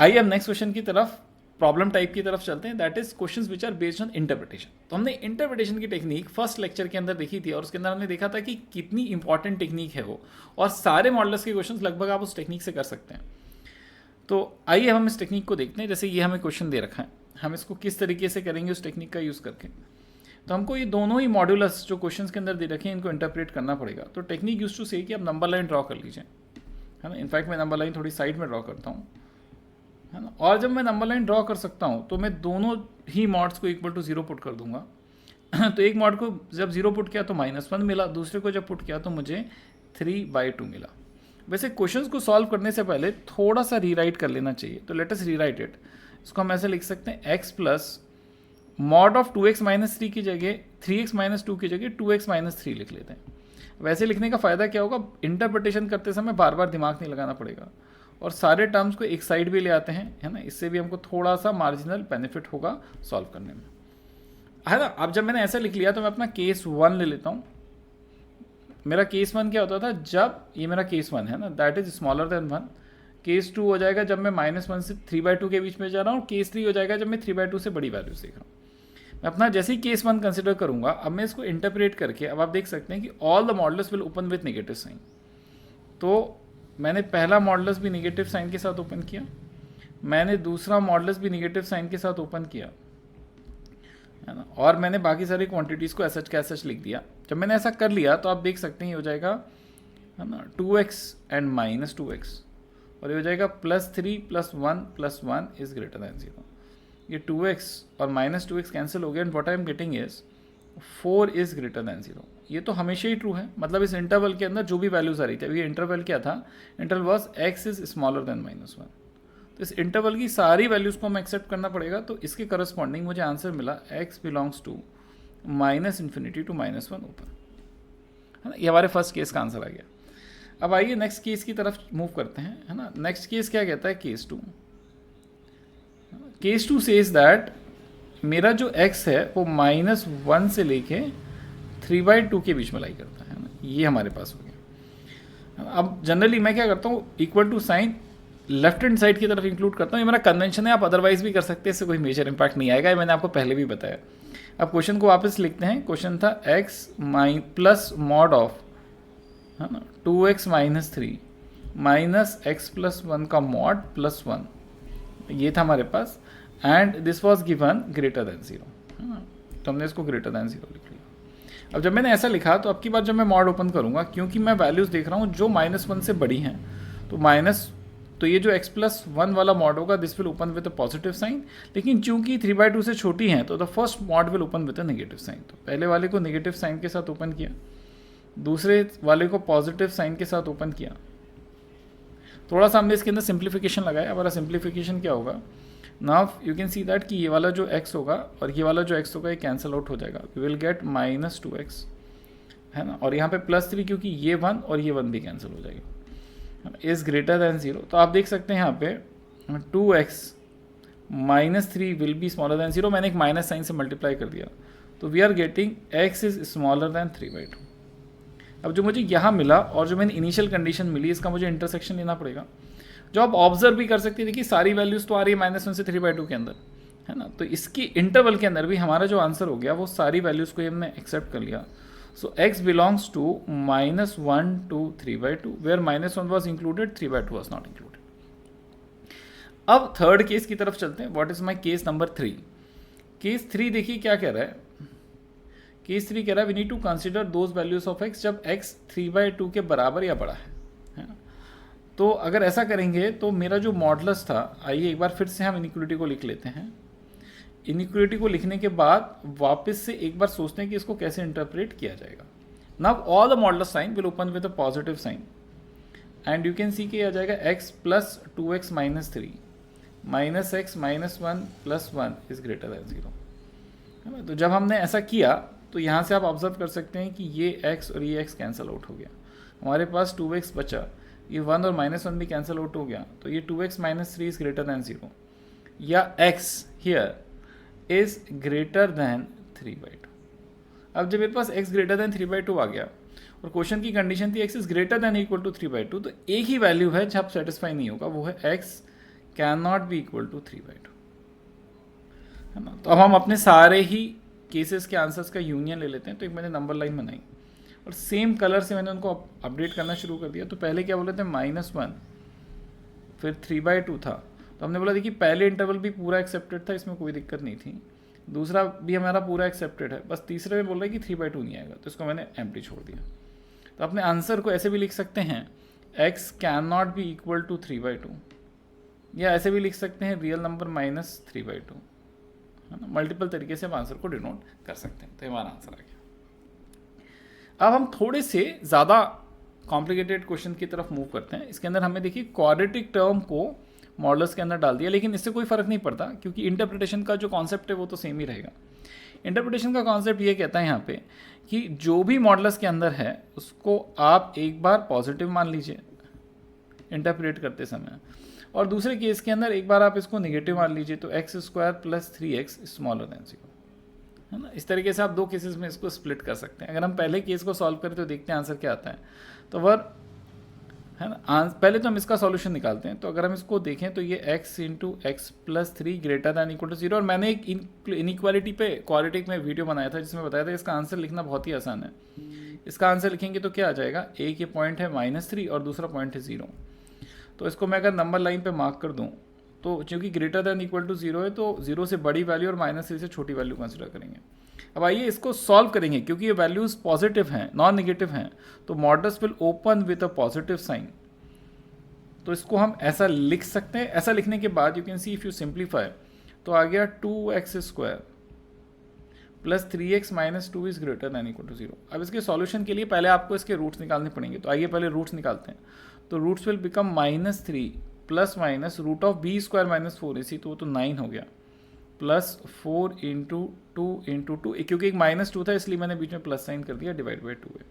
आइए अब next question की तरफ, प्रॉब्लम टाइप की तरफ चलते हैं, that is questions which are based on interpretation. तो हमने इंटरप्रिटेशन की टेक्निक फर्स्ट लेक्चर के अंदर देखी थी और उसके अंदर हमने देखा था कि कितनी इंपॉर्टेंट टेक्निक है वो, और सारे मॉडल्स के क्वेश्चंस लगभग आप उस टेक्निक से कर सकते हैं। तो आइए हम इस टेक्निक को देखते हैं। जैसे ये हमें क्वेश्चन दे रखा है, हम इसको किस तरीके से करेंगे उस टेक्निक का यूज़ करके। तो हमको ये दोनों ही मॉड्यूलस जो क्वेश्चन के अंदर दे रखे हैं इनको इंटरप्रेट करना पड़ेगा। तो टेक्निक यूज टू से कि आप नंबर लाइन ड्रॉ कर लीजिए, है ना। इनफैक्ट मैं नंबर लाइन थोड़ी साइड में ड्रॉ करता हूँ, है ना। और जब मैं नंबर लाइन ड्रॉ कर सकता हूँ तो मैं दोनों ही मॉड्स को इक्वल टू 0 पुट कर दूंगा। तो एक मॉड को जब 0 पुट किया तो -1 मिला, दूसरे को जब पुट किया तो मुझे 3/2 मिला। वैसे क्वेश्चंस को सॉल्व करने से पहले थोड़ा सा रीराइट कर लेना चाहिए, तो लेट अस रीराइट इट। इसको हम ऐसे लिख सकते हैं x plus mod of 2x minus 3 की जगह 3x माइनस 2 की जगह 2x माइनस 3 लिख लेते हैं। वैसे लिखने का फ़ायदा क्या होगा, इंटरप्रिटेशन करते समय बार बार दिमाग नहीं लगाना पड़ेगा और सारे टर्म्स को एक साइड भी ले आते हैं, है ना। इससे भी हमको थोड़ा सा मार्जिनल बेनिफिट होगा सॉल्व करने में, है ना। अब जब मैंने ऐसा लिख लिया तो मैं अपना केस 1 ले लेता हूँ। मेरा केस 1 क्या होता था, जब ये मेरा केस 1 है ना, that is smaller then 1। Case 2 हो जाएगा जब मैं -1 से 3/2 के बीच में जा रहा हूँ। केस 3 हो जाएगा जब मैं 3/2 से बड़ी वैल्यू देख रहा हूँ। मैं अपना जैसे ही केस 1 कंसिडर करूंगा, अब मैं इसको इंटरप्रेट करके, अब आप देख सकते हैं कि all the models will open with negative sign. तो मैंने पहला मॉडल्स भी नेगेटिव साइन के साथ ओपन किया, मैंने दूसरा मॉडल्स भी नेगेटिव साइन के साथ ओपन किया, है ना। और मैंने बाकी सारी क्वांटिटीज़ को एसएच का एसएच लिख दिया। जब मैंने ऐसा कर लिया तो आप देख सकते हैं ये हो जाएगा, है ना, 2x एंड -2x, और ये हो जाएगा +3 + 1 + 1 इज ग्रेटर दैन 0। ये 2x और -2x कैंसिल हो गया and what I am getting is 4 is greater than 0। ये तो हमेशा ही ट्रू है, मतलब इस इंटरवल के अंदर जो भी वैल्यूज आ रही थी, अभी ये इंटरवल क्या था, interval was x is smaller then -1। तो इस इंटरवल की सारी वैल्यूज को हमें एक्सेप्ट करना पड़ेगा। तो इसके करस्पॉन्डिंग मुझे आंसर मिला x belongs to -∞ to -1 open, है ना। ये हमारे फर्स्ट केस का आंसर आ गया। अब आइए नेक्स्ट केस की तरफ मूव करते हैं, है ना। नेक्स्ट केस क्या कहता है, केस 2। केस 2 सेज दैट मेरा जो x है वो -1 से लेके 3/2 के बीच में लाई करता है ना। ये हमारे पास हो गया। अब जनरली मैं क्या करता हूँ, equal to sign left hand side की तरफ इंक्लूड करता हूँ। ये मेरा कन्वेंशन है, आप अदरवाइज भी कर सकते हैं, इससे कोई मेजर इंपैक्ट नहीं आएगा, ये मैंने आपको पहले भी बताया। अब क्वेश्चन को वापस लिखते हैं। क्वेश्चन था x प्लस मॉड ऑफ, है ना, 2x minus 3 minus x plus 1 का मॉड प्लस 1, ये था हमारे पास, and this was given greater than 0, है ना। तो हमने इसको ग्रेटर दैन 0 लिख लिया। अब जब मैंने ऐसा लिखा तो अब की बार जब मैं मॉड ओपन करूँगा, क्योंकि मैं वैल्यूज़ देख रहा हूँ जो -1 से बड़ी हैं, तो ये जो x प्लस 1 वाला मॉड होगा this will open with a positive sign, लेकिन चूंकि 3/2 से छोटी हैं तो the first mod will open with a negative sign. तो पहले वाले को नेगेटिव साइन के साथ ओपन किया, दूसरे वाले को पॉजिटिव साइन के साथ ओपन किया। थोड़ा सा हमने इसके अंदर सिंप्लीफिकेशन लगाया। हमारा सिंप्लीफिकेशन क्या होगा, now you can see that कि ये वाला जो x होगा और ये वाला जो x होगा ये कैंसिल आउट हो जाएगा, वी विल गेट -2x, है ना। और यहाँ पे +3 क्योंकि ये 1 और ये 1 भी कैंसिल हो जाएगा, इज ग्रेटर दैन 0। तो आप देख सकते हैं यहाँ पे 2x -3 will be smaller than 0। मैंने एक माइनस साइन से मल्टीप्लाई कर दिया, तो we are getting x is smaller than 3/2। अब जो मुझे यहाँ मिला और जो मैंने इनिशियल कंडीशन मिली, इसका मुझे इंटरसेक्शन लेना पड़ेगा, जो आप ऑब्जर्व भी कर सकते हैं। देखिए सारी वैल्यूज तो आ रही है -1 से 3/2 के अंदर, है ना। तो इसकी इंटरवल के अंदर भी हमारा जो आंसर हो गया वो सारी वैल्यूज को हमने एक्सेप्ट कर लिया। So x belongs to -1 to 3/2, where -1 was included, 3/2 was not included. अब थर्ड केस की तरफ चलते हैं। What is my case number 3? Case 3 देखिए क्या कह रहा है। केस 3 कह रहा है we need to consider those values of x जब x 3/2 के बराबर या बड़ा है ना। तो अगर ऐसा करेंगे तो मेरा जो मॉडुलस था, आइए एक बार फिर से हम इनइक्वलिटी को लिख लेते हैं। इनइक्वलिटी को लिखने के बाद वापस से एक बार सोचते हैं कि इसको कैसे इंटरप्रेट किया जाएगा। Now all the modulus sign will open with a positive sign and you can see कि आ जाएगा x plus 2x minus 3 minus x minus 1 plus 1 is greater than 0, है ना। तो जब हमने ऐसा किया तो यहाँ से आप ऑब्जर्व कर सकते हैं कि ये x और ये x कैंसिल आउट हो गया, हमारे पास 2x बचा, ये 1 और -1 भी कैंसिल आउट हो गया, तो ये 2x minus 3 is greater than 0, या x here is greater than 3/2। अब जब मेरे पास x ग्रेटर दैन 3/2 आ गया और क्वेश्चन की कंडीशन थी x is greater than equal to 3/2, तो एक ही वैल्यू है जब सेटिस्फाई नहीं होगा, वो है x cannot be equal to 3/2, है ना। तो अब हम अपने सारे ही केसेस के आंसर्स का यूनियन ले लेते हैं। तो एक मैंने नंबर लाइन बनाई और सेम कलर से मैंने उनको अपडेट करना शुरू कर दिया। तो पहले क्या बोले थे -1, फिर 3/2 था। तो हमने बोला देखिए पहले इंटरवल भी पूरा एक्सेप्टेड था, इसमें कोई दिक्कत नहीं थी, दूसरा भी हमारा पूरा एक्सेप्टेड है, बस तीसरे में बोल रहा है कि 3/2 नहीं आएगा, तो इसको मैंने एम्प्टी छोड़ दिया। तो अपने आंसर को ऐसे भी लिख सकते हैं x cannot be equal to 3/2, या ऐसे भी लिख सकते हैं रियल नंबर -3/2, है ना। मल्टीपल तरीके से हम आंसर को डिनोट कर सकते हैं। तो हमारा आंसर आ गया। अब हम थोड़े से ज़्यादा कॉम्प्लिकेटेड क्वेश्चन की तरफ मूव करते हैं। इसके अंदर हमें देखिए क्वाड्रेटिक टर्म को मॉडल्स के अंदर डाल दिया, लेकिन इससे कोई फ़र्क नहीं पड़ता क्योंकि इंटरप्रिटेशन का जो कॉन्सेप्ट है वो तो सेम ही रहेगा। इंटरप्रिटेशन का कॉन्सेप्ट ये कहता है यहाँ पे कि जो भी मॉडल्स के अंदर है उसको आप एक बार पॉजिटिव मान लीजिए इंटरप्रेट करते समय, और दूसरे केस के अंदर एक बार आप इसको नेगेटिव मान लीजिए, तो x² + 3x स्मॉलर देन 0, है ना। इस तरीके से आप दो केसेस में इसको स्प्लिट कर सकते हैं। अगर हम पहले केस को सॉल्व करें तो देखते हैं आंसर क्या आता है। तो वह है ना, पहले तो हम इसका सॉल्यूशन निकालते हैं। तो अगर हम इसको देखें तो ये x × x + 3 > 0, और मैंने एक इनइक्वालिटी पे क्वाड्रेटिक में वीडियो बनाया था जिसमें बताया था इसका आंसर लिखना बहुत ही आसान है। इसका आंसर लिखेंगे तो क्या आ जाएगा, एक ये पॉइंट है -3 और दूसरा पॉइंट है 0। तो इसको मैं अगर नंबर लाइन पे मार्क कर दूं तो क्योंकि > 0 है तो 0 से बड़ी वैल्यू और -3 से छोटी वैल्यू कंसिडर करेंगे। अब आइए इसको सॉल्व करेंगे। क्योंकि ये वैल्यूज पॉजिटिव हैं, नॉन नेगेटिव हैं, तो models will open with a positive sign. तो इसको हम ऐसा लिख सकते हैं। ऐसा लिखने के बाद you can see if you simplify तो आ गया 2x² + 3x - 2 > 0। अब इसके सॉल्यूशन के लिए पहले आपको इसके रूट्स निकालने पड़ेंगे। तो आइए पहले रूट्स निकालते हैं। तो roots will become -3 ± √b² - 4ac, तो वो तो 9 हो गया, +4 × 2 × 2, क्योंकि एक -2 था इसलिए मैंने बीच में प्लस साइन कर दिया, /2 है।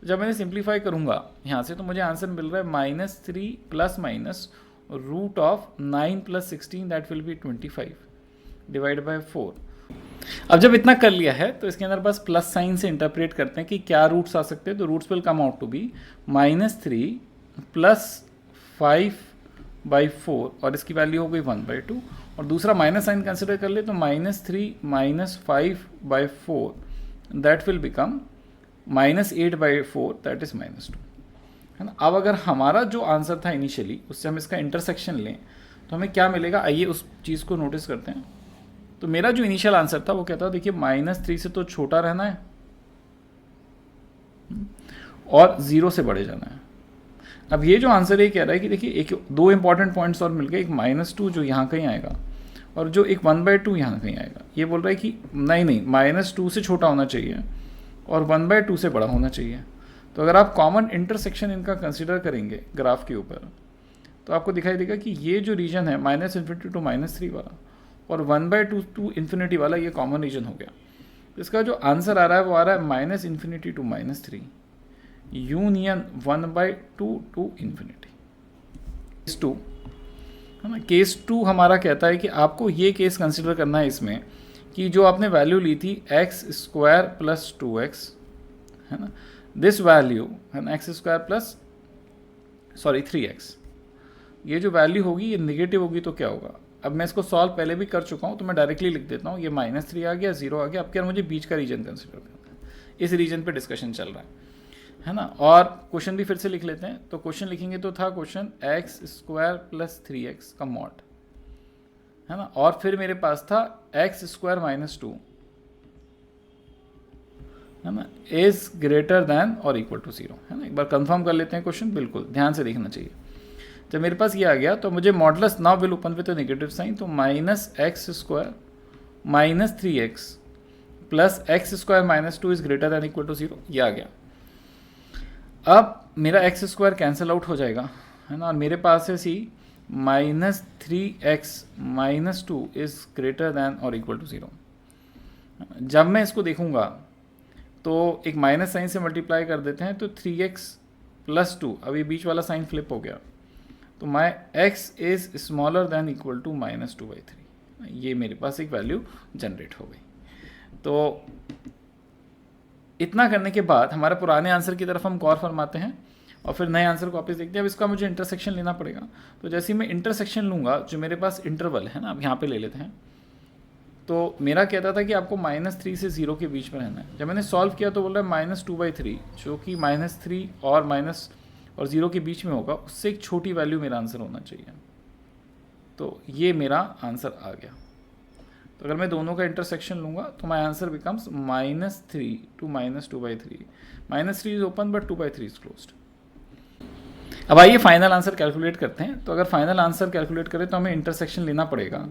जब मैंने सिंप्लीफाई करूंगा यहाँ से तो मुझे आंसर मिल रहा है -3 ± √9 + 16, दैट विल बी 25 /4। अब जब इतना कर लिया है तो इसके अंदर बस प्लस साइन से इंटरप्रेट करते हैं कि क्या रूट्स आ सकते हैं। तो roots will come out to be -3 + 5/4, और इसकी वैल्यू हो गई 1/2, और दूसरा माइनस साइन कंसिडर कर ले तो -3 - 5/4, that will become -8/4, that is -2, है ना। अब अगर हमारा जो आंसर था इनिशियली उससे हम इसका इंटरसेक्शन लें तो हमें क्या मिलेगा, आइए उस चीज़ को नोटिस करते हैं। तो मेरा जो इनिशियल आंसर था वो कहता है देखिए -3 से तो छोटा रहना है और 0 से बढ़े जाना है। अब ये जो आंसर ये कह रहा है कि देखिए एक दो इंपॉर्टेंट पॉइंट्स और मिल गए, एक -2 जो यहाँ कहीं आएगा और जो एक 1/2 यहाँ कहीं आएगा। ये बोल रहा है कि नहीं -2 से छोटा होना चाहिए और 1/2 से बड़ा होना चाहिए। तो अगर आप कॉमन इंटरसेक्शन इनका कंसिडर करेंगे ग्राफ के ऊपर तो आपको दिखाई देगा कि ये जो रीजन है -∞ to -3 वाला और 1/2 to ∞ वाला, ये कॉमन रीजन हो गया। इसका जो आंसर आ रहा है वो आ रहा है -∞ to -3 यूनियन 1/2 to ∞। केस 2 है ना, केस 2 हमारा कहता है कि आपको ये केस कंसिडर करना है इसमें कि जो आपने वैल्यू ली थी x² + 2x, है ना, दिस वैल्यू है ना x² + 3x, ये जो वैल्यू होगी ये निगेटिव होगी तो क्या होगा। अब मैं इसको सॉल्व पहले भी कर चुका हूँ तो मैं डायरेक्टली लिख देता हूँ, ये -3 आ गया, 0 आ गया। अब क्या मुझे बीच का रीजन कंसिडर करना है, इस रीजन पे डिस्कशन चल रहा है ना। और क्वेश्चन भी फिर से लिख लेते हैं। तो क्वेश्चन लिखेंगे तो था क्वेश्चन x² + 3x का मॉड, है ना, और फिर मेरे पास था x² - 2, है ना, इज ग्रेटर देन और इक्वल टू 0, है ना। एक बार कंफर्म कर लेते हैं क्वेश्चन, बिल्कुल ध्यान से देखना चाहिए। जब मेरे पास ये आ गया तो मुझे modulus now will open with negative sign, तो -x² - 3x + x² - 2 is greater than equal to 0, ये आ गया। अब मेरा x² कैंसिल आउट हो जाएगा, है ना, और मेरे पास है सी -3x - 2 इज ग्रेटर देन और इक्वल टू 0। जब मैं इसको देखूंगा तो एक माइनस साइन से मल्टीप्लाई कर देते हैं तो 3x + 2, अभी बीच वाला साइन फ्लिप हो गया, तो my x is smaller than equal to -2/3, ये मेरे पास एक वैल्यू जनरेट हो गई। तो इतना करने के बाद हमारे पुराने आंसर की तरफ हम गौर फरमाते हैं और फिर नए आंसर को वापस देखते हैं। अब इसका मुझे इंटरसेक्शन लेना पड़ेगा। तो जैसे ही मैं इंटरसेक्शन लूँगा, जो मेरे पास इंटरवल है ना, अब यहाँ पे ले लेते हैं। तो मेरा कहता था कि आपको -3 से 0 के बीच में रहना है। जब मैंने सॉल्व किया तो बोल रहा है -2/3, जो कि -3 और माइनस और 0 के बीच में होगा, उससे एक छोटी वैल्यू मेरा आंसर होना चाहिए। तो ये मेरा आंसर आ गया। तो अगर मैं दोनों का इंटरसेक्शन लूँगा तो my answer becomes -3 to -2/3। -3 is open but 2/3 is closed. अब आइए फाइनल आंसर कैलकुलेट करते हैं। तो अगर फाइनल आंसर कैलकुलेट करें तो हमें इंटरसेक्शन लेना पड़ेगा,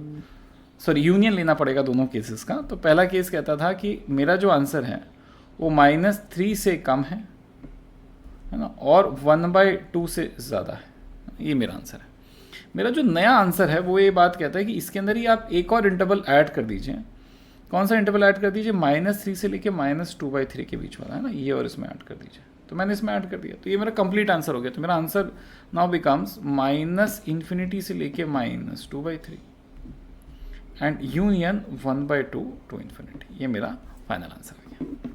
सॉरी यूनियन लेना पड़ेगा दोनों केसेस का। तो पहला केस कहता था कि मेरा जो आंसर है वो -3 से कम है ना, और 1/2 से ज़्यादा है। ये मेरा आंसर है। मेरा जो नया आंसर है वो ये बात कहता है कि इसके अंदर ही आप एक और इंटरवल ऐड कर दीजिए। कौन सा इंटरवल ऐड कर दीजिए? -3 से लेके -2/3 के बीच वाला है ना, ये और इसमें ऐड कर दीजिए। तो मैंने इसमें ऐड कर दिया, तो ये मेरा कंप्लीट आंसर हो गया। तो मेरा आंसर नाउ बिकम्स -∞ से लेके -2/3 एंड यूनियन 1/2 to ∞। ये मेरा फाइनल आंसर है।